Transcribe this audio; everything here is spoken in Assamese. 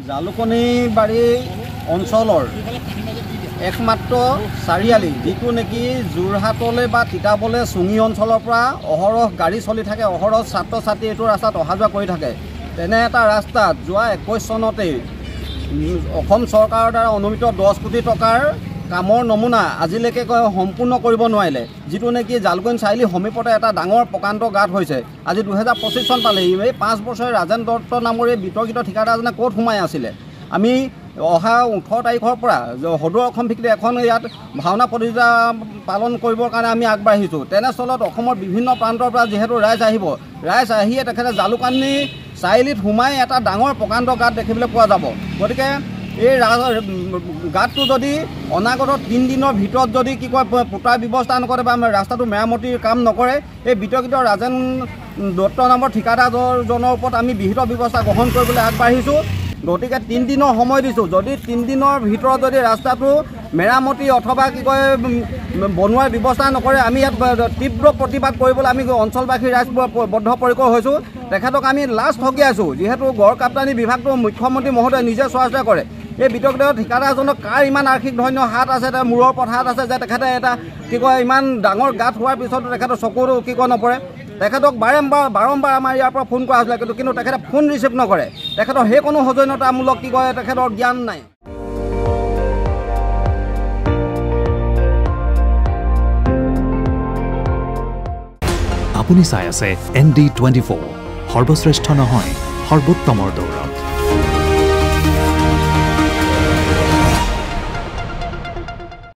জালুকনী বাৰী অঞ্চলৰ একমাত্ৰ চাৰিআলি যিটো নেকি যোৰহাটলৈ বা তিতাবলে চুঙি অঞ্চলৰ পৰা অহৰহ গাড়ী চলি থাকে, অহৰহ ছাত্ৰ ছাত্ৰী এইটো ৰাস্তাত অহা যোৱা কৰি থাকে। তেনে এটা ৰাস্তাত যোৱা 21 চনতেই অসম চৰকাৰৰ দ্বাৰা অনুমোদিত 10 কোটি টকাৰ কামৰ নমুনা আজিলৈকে সম্পূৰ্ণ কৰিব নোৱাৰিলে, যিটো নেকি জালুকনী চাৰিআলি সমীপতে এটা ডাঙৰ প্ৰকাণ্ড গাঁত হৈছে। আজি 2025 চন পালেহি। এই 5 বছৰ ৰাজেন দত্ত নামৰ এই বিতৰ্কিত ঠিকাদাৰজনে ক'ত সোমাই আছিলে? আমি অহা 18 তাৰিখৰ পৰা সদৌ অসম ভিত্তিত এখন ইয়াত ভাওনা প্ৰতিযোগিতা পালন কৰিবৰ কাৰণে আমি আগবাঢ়িছোঁ। তেনেস্থলত অসমৰ বিভিন্ন প্ৰান্তৰ পৰা যিহেতু ৰাইজ আহিব, ৰাইজ আহিয়ে তেখেতে জালুকনী চাৰিআলিত সোমাই এটা ডাঙৰ প্ৰকাণ্ড গাঁত দেখিবলৈ পোৱা যাব। গতিকে এই গাঁতটো যদি অনাগত 3 দিনৰ ভিতৰত যদি কি কয় পুতাৰ ব্যৱস্থা নকৰে বা ৰাস্তাটো মেৰামতিৰ কাম নকৰে, এই বিতৰ্কিত ৰাজেন দত্ত নামৰ ঠিকাদাৰজনৰ ওপৰত আমি বিহিত ব্যৱস্থা গ্ৰহণ কৰিবলৈ আগবাঢ়িছোঁ। গতিকে 3 দিনৰ সময় দিছোঁ। যদি 3 দিনৰ ভিতৰত যদি ৰাস্তাটো মেৰামতি অথবা কি কয় বনোৱাৰ ব্যৱস্থা নকৰে, আমি ইয়াত তীব্ৰ প্ৰতিবাদ কৰিবলৈ আমি অঞ্চলবাসী ৰাইজ বদ্ধপৰিকৰ হৈছোঁ। তেখেতক আমি লাষ্ট ঠগিয়াইছোঁ। যিহেতু গড় কাপ্তানি বিভাগটো মুখ্যমন্ত্ৰী মহোদয়ে নিজে চোৱা চিতা কৰে। এই বিতৰ্কিত ঠিকাদাৰজনক কাৰ ইমান আৰ্থিক ধন্য হাত আছে, তাৰ মূৰৰ ওপৰত হাত আছে যে তেখেতে এটা কি কয় ইমান ডাঙৰ গাঁত হোৱাৰ পিছতো তেখেতৰ চকুৰ কি কয় নপৰে। তেখেতক বাৰম্বাৰ আমাৰ ইয়াৰ পৰা ফোন কৰা হৈছিলে, কিন্তু তেখেতে ফোন ৰিচিভ নকৰে। তেখেতৰ সেই কোনো সৌজন্যতামূলক কি কয় তেখেতৰ জ্ঞান নাই। আপুনি চাই আছে ND24, সৰ্বশ্ৰেষ্ঠ নহয় সৰ্বোত্তমৰ দৌৰত।